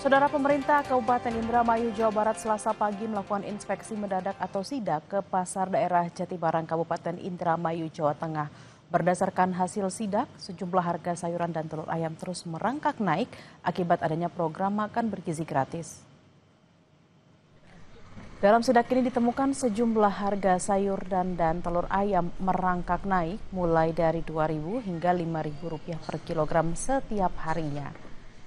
Saudara, pemerintah Kabupaten Indramayu, Jawa Barat Selasa pagi melakukan inspeksi mendadak atau sidak ke pasar daerah Jatibarang, Kabupaten Indramayu, Jawa Tengah. Berdasarkan hasil sidak, sejumlah harga sayuran dan telur ayam terus merangkak naik akibat adanya program makan bergizi gratis. Dalam sidak ini ditemukan sejumlah harga sayur dan telur ayam merangkak naik mulai dari Rp2.000 hingga Rp5.000 per kilogram setiap harinya.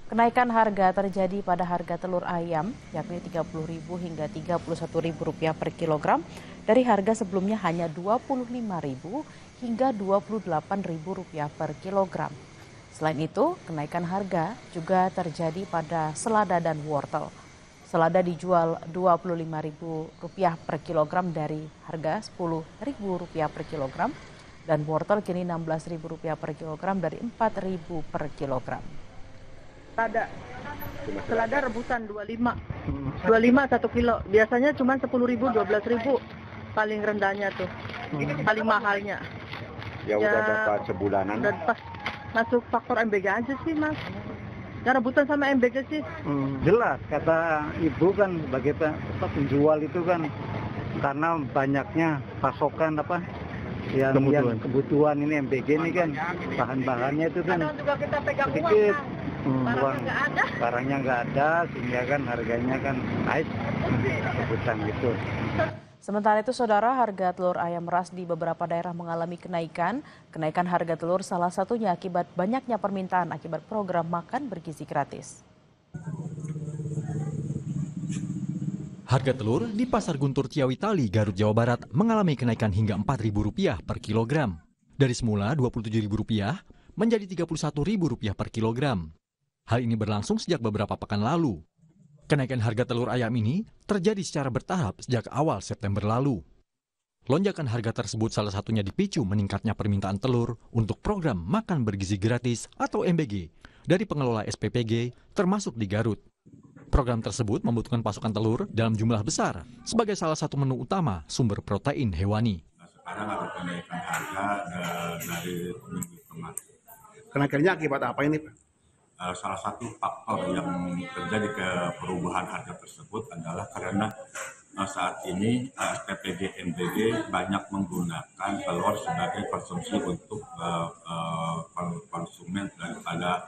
Kenaikan harga terjadi pada harga telur ayam, yakni Rp30.000 hingga Rp31.000 per kilogram, dari harga sebelumnya hanya Rp25.000 hingga Rp28.000 per kilogram. Selain itu, kenaikan harga juga terjadi pada selada dan wortel. Selada dijual Rp25.000 per kilogram dari harga Rp10.000 per kilogram, dan wortel kini Rp16.000 per kilogram dari Rp4.000 per kilogram. Selada rebusan 25 1 kilo. Biasanya cuma 10.000, 12.000 paling rendahnya tuh. Paling mahalnya. Ya udah dapat sebulanan. Udah pas masuk faktor MBG aja sih, Mas. Ya rebutan sama MBG sih. Jelas kata ibu kan sebagai penjual itu kan karena banyaknya pasokan yang kebutuhan ini MBG ini kan bahan-bahannya itu kan sedikit. Barangnya nggak ada sehingga kan harganya kan naik rebutan gitu. Sementara itu, saudara, harga telur ayam ras di beberapa daerah mengalami kenaikan. Kenaikan harga telur salah satunya akibat banyaknya permintaan akibat program makan bergizi gratis. Harga telur di Pasar Guntur Ciawitali, Garut, Jawa Barat mengalami kenaikan hingga Rp4.000 per kilogram. Dari semula Rp27.000 menjadi Rp31.000 per kilogram. Hal ini berlangsung sejak beberapa pekan lalu. Kenaikan harga telur ayam ini terjadi secara bertahap sejak awal September lalu. Lonjakan harga tersebut salah satunya dipicu meningkatnya permintaan telur untuk program makan bergizi gratis atau MBG dari pengelola SPPG termasuk di Garut. Program tersebut membutuhkan pasokan telur dalam jumlah besar sebagai salah satu menu utama sumber protein hewani. Sekarang ada kenaikan harga dari minggu kemarin. Kenaikannya akibat apa ini, Pak? Salah satu faktor yang terjadi ke perubahan harga tersebut adalah karena saat ini SPPG MBG banyak menggunakan telur sebagai konsumsi untuk konsumen daripada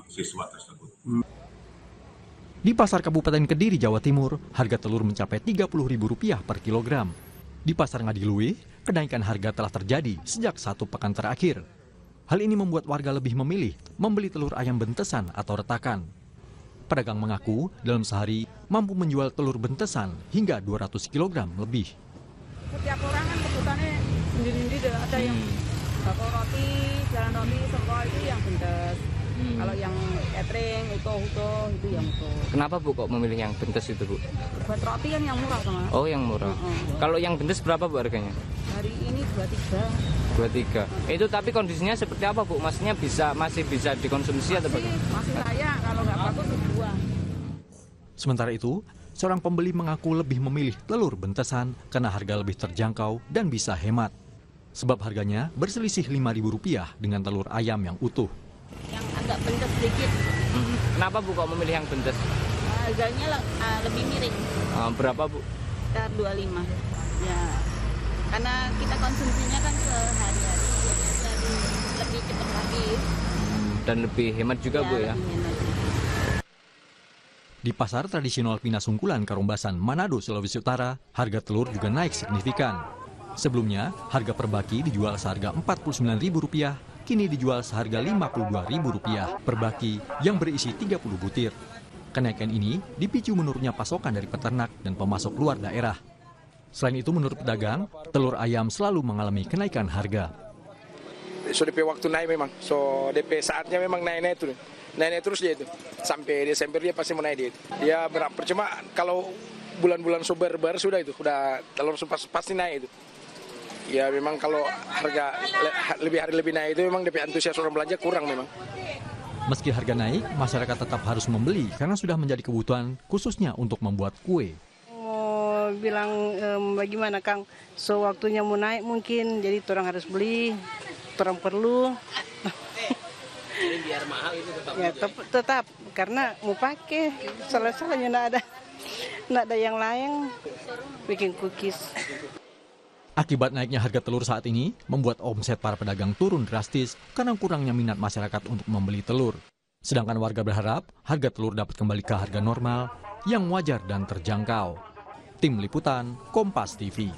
siswa tersebut. Di Pasar Kabupaten Kediri, Jawa Timur, harga telur mencapai Rp30.000 per kilogram. Di Pasar Ngadiluih, kenaikan harga telah terjadi sejak 1 pekan terakhir. Hal ini membuat warga lebih memilih membeli telur ayam bentesan atau retakan. Pedagang mengaku dalam sehari mampu menjual telur bentesan hingga 200 kg lebih. Setiap orang kan kebutuhannya sendiri-sendiri, ada yang bakul roti, jalan roti, serba itu yang bentes. Kalau yang catering, utuh itu yang utuh. Kenapa Bu kok memilih yang bentes itu Bu? Buat roti kan yang murah sama. Oh yang murah. Kalau yang bentes berapa Bu harganya? Hari ini 23. 23. Itu tapi kondisinya seperti apa Bu? Maksudnya masih bisa dikonsumsi atau bagaimana? Masih layak, kalau nggak bagus dibuang. Sementara itu, seorang pembeli mengaku lebih memilih telur bentesan karena harga lebih terjangkau dan bisa hemat. Sebab harganya berselisih Rp5.000 dengan telur ayam yang utuh. Yang agak bentes sedikit. Kenapa Bu kok memilih yang bentes? Harganya lebih miring. Berapa Bu? Sekitar 25. Ya, karena kita konsumsinya kan sehari-hari, jadi lebih cepat habis. Dan lebih hemat juga ya, Bu ya? Di pasar tradisional Pina Sungkulan, Karombasan, Manado, Sulawesi Utara, harga telur juga naik signifikan. Sebelumnya, harga per baki dijual seharga Rp49.000, kini dijual seharga Rp52.000 per baki yang berisi 30 butir. Kenaikan ini dipicu menurunnya pasokan dari peternak dan pemasok luar daerah. Selain itu, menurut pedagang, telur ayam selalu mengalami kenaikan harga. So DP waktu naik memang, so DP saatnya memang naik terus. Naik terus dia itu. Sampai Desember dia pasti mau naik dia itu. Dia berapa? Cuma kalau bulan-bulan Sober sudah itu, udah telur pasti naik itu. Ya memang kalau harga hari lebih naik itu memang DP antusias orang belanja kurang memang. Meski harga naik, masyarakat tetap harus membeli karena sudah menjadi kebutuhan khususnya untuk membuat kue. Bilang bagaimana Kang, so waktunya mau naik mungkin, jadi orang harus beli, orang perlu. biar mahal itu tetap. Ya tetap karena mau pakai. Salah-salahnya nggak ada yang lain bikin cookies. Akibat naiknya harga telur saat ini membuat omset para pedagang turun drastis karena kurangnya minat masyarakat untuk membeli telur. Sedangkan warga berharap harga telur dapat kembali ke harga normal yang wajar dan terjangkau. Tim Liputan, Kompas TV.